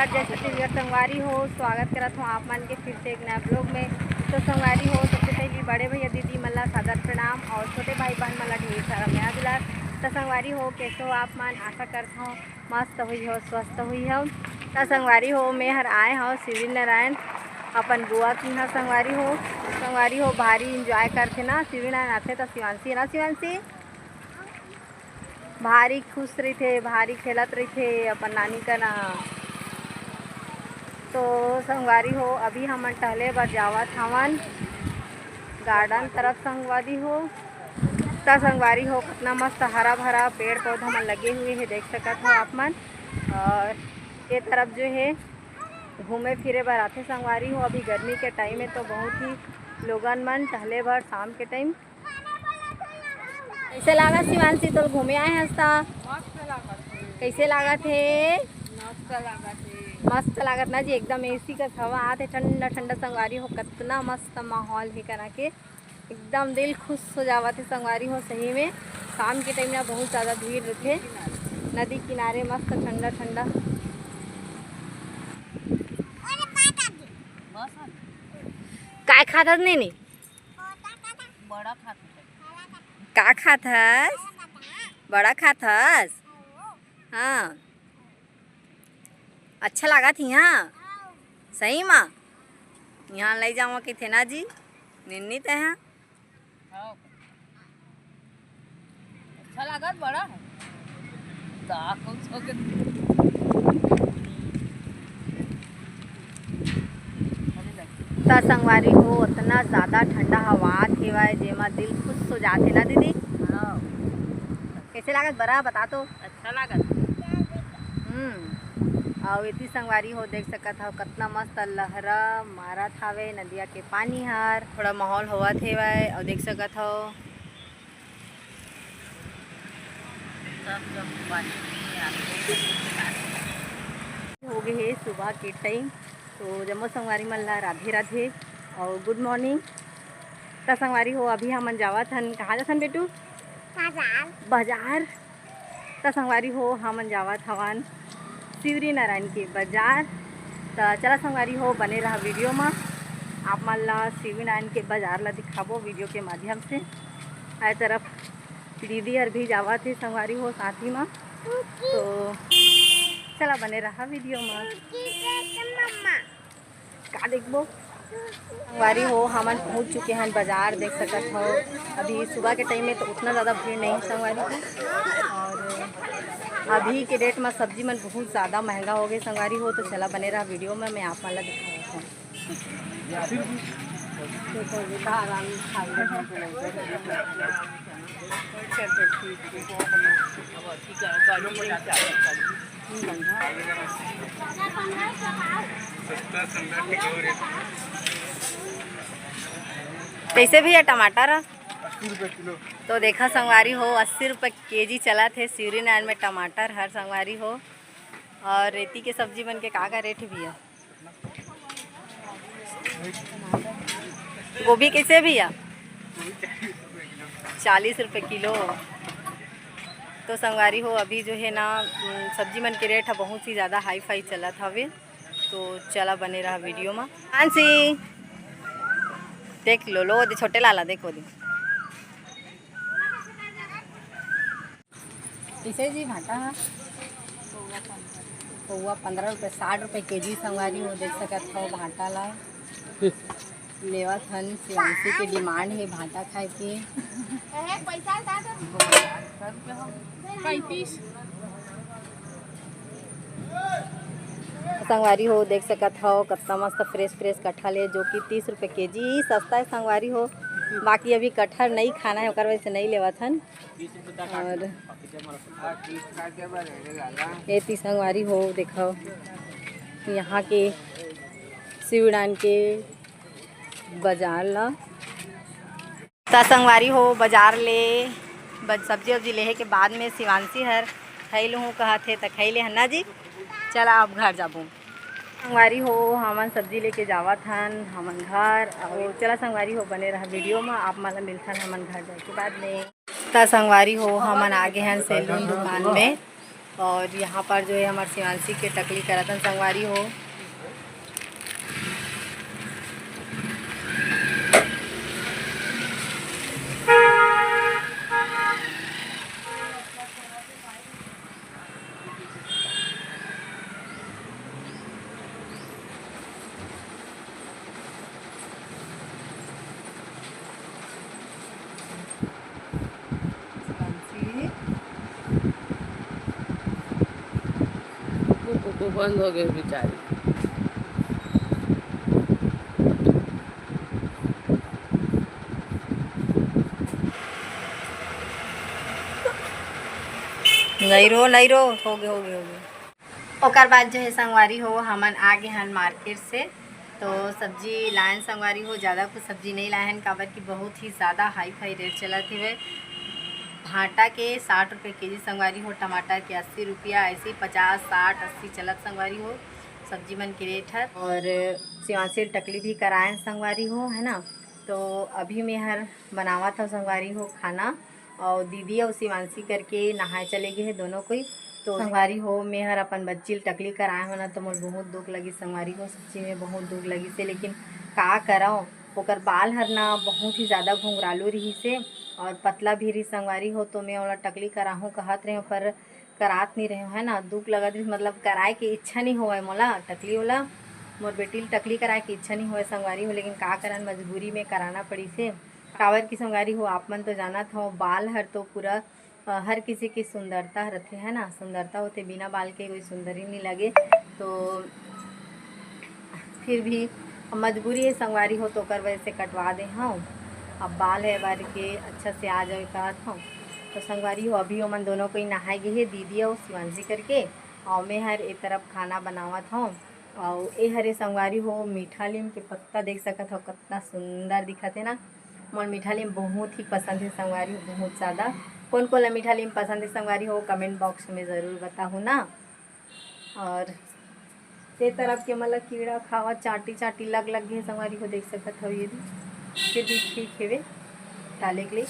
नमस्कार, जय छत्तीसगढ़ संगवारी हो। स्वागत करत हूँ आप मन के फिर से एक नया ब्लॉग में। तो संगवारी हो, सबसे पहले बड़े भैया दीदी मन ला सादर प्रणाम और छोटे भाई बहन मन ला ढेर सारा प्यार दुलार। तो संगवारी हो, कैसे हो आप मन? आशा करता हूँ मस्त हुई हो, स्वस्थ हुई हो। तो संगवारी हो, मैं हर आए हो शिवरी नारायण अपन बुआ की हाँ संगवारी हो भारी इंजॉय करते ना शिवरी नारायण आते। तो शिवांशी है ना, शिवांशी भारी खुश रही थे, भारी खेलत रही थे अपन नानी का ना। तो संगवारी हो, अभी हमन टहले बर जावत हवन गार्डन तरफ संगवारी हो। तो संगवारी हो, कितना मस्त हरा भरा पेड़ पौधा मन लगे हुए हैं, देख सकत हो आप मन। और ये तरफ जो है घूमे फिरे बर आते संगवारी हो। अभी गर्मी के टाइम है तो बहुत ही लोगन मन टहले बर शाम के टाइम। कैसे लागत शिवांशी, तो घूमे आए हंसता? कैसे लागत है? मस्त लागत ना जी, एकदम एसी का हवा आते, ठंडा ठंडा संगवारी हो। कितना मस्त माहौल है करा के, एकदम दिल खुश हो जावत है संगवारी हो। सही में शाम के टाइम में बहुत ज़्यादा भीड़ रहते नदी किनारे, मस्त ठंडा ठंडा। काय खात नहीं का खात हस? बड़ा खात हस? हाँ, अच्छा लागत यहाँ सही माँ। यहाँ ले जाऊँ कि थे ना जी निन्नी ते हैं। अच्छा लागत बड़ा है तो संगवारी हो, उतना ज़्यादा ठंडा हवा थे जेमा दिल खुश हो जाते ना दीदी। कैसे लागत बड़ा बता तो? अच्छा लागत। और इतनी संगवारी हो देख सकत हो, कितना मस्त लहरा मारत हवे नदिया के पानी हर। थोड़ा माहौल होवा थे और देख सकत हो हो गए है सुबह के टाइम। तो जम्मो संगवारी मन ला राधे राधे और गुड मॉर्निंग। तो संगवारी हो, अभी हमन जावत हन, कहाँ जाथन बेटू? बाजार। तो संगवारी हो, हमन जावत हवन शिवरी नारायण के बाजार। तो चला संगवारी हो, बने रहा वीडियो में। आप मन ला शिवरी नारायण के बाजार ला दिखाबो वीडियो के माध्यम से। आए तरफ दीदी हर भी जावत है संगवारी हो साथ ही में। तो चला बने रहा वीडियो में। का देखबो संगवारी हो, हमन पहुंच चुके हैं बाजार, देख सकत हो। अभी सुबह के टाइम में तो उतना ज़्यादा भीड़ नहीं संगवारी हो। और अभी के डेट में सब्जी मन बहुत ज़्यादा महंगा हो गए संगवारी हो। तो चला बने रहा वीडियो में, मैं आप वाला दिखा हूँ। कैसे भैया टमाटर? 80 रुपये किलो। तो देखा संगवारी हो, 80 रुपये केजी चला थे शिवरी नारायण में टमाटर हर संगवारी हो। और रेती के सब्जी बन के का रेट भैया? गोभी कैसे भैया? 40 रुपये किलो। तो संगवारी हो, अभी जो है ना सब्जी मन के रेट है बहुत ही ज़्यादा हाई फाई चलत हवे। तो चला बने रहा वीडियो में। आंसी देख लो दे छोटे लाला देखो दे कैसे जी भाटा पौवा 15 रुपये, 60 रुपये केजी संगवारी हो। देख सकत हो भाटा ला लेवत हन। शिवांशी के डिमांड है भाटा खाए के। संगवारी हो देख सकत हो, कितना मस्त फ्रेश फ्रेश कटहल है, जो कि 30 रुपये केजी ही सस्ता है संगवारी हो। बाकी अभी कटहल नहीं खाना है वजह से नहीं लेवत हन। और ये ती संगवारी हो देखो, यहाँ के शिवरी नारायण के बाजार ला। तो संगवारी हो, बाजार ले सब्जी वब्जी लेहे के बाद में शिवांशी हर खाई लूँ कहा थे तो खाई ले हन्ना जी। चला अब घर जाबो संगवारी हो, हमन सब्जी लेके जावत हन हमन घर। और चला संगवारी हो, बने रहा वीडियो में। आप मला मिलथन हमन घर जाए के बाद में। तो संगवारी हो, हमन आगे हैं सैलून दुकान में। और यहाँ पर जो है हमारे शिवांशी के टकली करतन संगवारी हो। वो बंद हो गई बेचारी। नहीं रो हो गए। ओकर बाद जो है संगवारी हो हमन आगे हन मार्केट से, तो सब्जी लायन संगवारी हो। ज़्यादा कुछ सब्जी नहीं लायन, काबर की बहुत ही ज़्यादा हाई फाई रेट चलत हुए। भाटा के 60 रुपये केजी संगवारी हो, टमाटर के 80 रुपया, ऐसे 50 60 80 चलत संगवारी हो सब्जी मन के रेट है। और शिवांशी टकली भी करायन संगवारी हो, है ना। तो अभी मैं हर बनावा था संगवारी हो खाना, और दीदी और शिवांशी करके नहाए चले गए हैं दोनों कोई। तो संगवारी हो मैं हर अपन बच्ची टकली कराए हो ना, तो मोर बहुत दुख लगी संगवारी हो, सच्ची में बहुत दुख लगी से। लेकिन का कराऊँ, ओकर बाल हर ना बहुत ही ज़्यादा घुंघरालू रही से और पतला भी रही संगवारी हो। तो मैं ओला टकली कराहूँ कहत रहे, पर करात नहीं रहे, है ना। दुख लगत रही, मतलब कराए के इच्छा नहीं होए मोला टकली वाला। मोर बेटी टकली कराए के इच्छा नहीं होए संगवारी हो, लेकिन का करन मजबूरी में कराना पड़ी से। काबर की संगवारी हो आप मन तो जानत हो, बाल हर तो पूरा हर किसी की सुंदरता रहते, है ना। सुंदरता होते, बिना बाल के कोई सुंदर ही नहीं लगे। तो फिर भी मजबूरी है संगवारी हो, तो कर वजह से कटवा दे हूँ। अब बाल है बार के अच्छा से आ जाए कहत हूँ। तो संगवारी हो अभी ओमन दोनों कोई नहाए गए है, दीदी और शिवांशी करके। और मैं हर एक तरफ खाना बनावत हूँ। और ए हरे संगवारी हो मीठा नीम के पत्ता देख सकत हो, कितना सुंदर दिखत है ना। मोर मीठा नीम बहुत ही पसंद है संगवारी हो, बहुत ज़्यादा। कौन कौन ला मीठा नीम पसंद है संगवारी हो, कमेंट बॉक्स में ज़रूर बताओ ना। और ते तरफ के मतलब कीड़ा खावा चाटी लग गए संगवारी को देख सकत हो, ये भी फिर भी ठीक है वे डाले के लिए।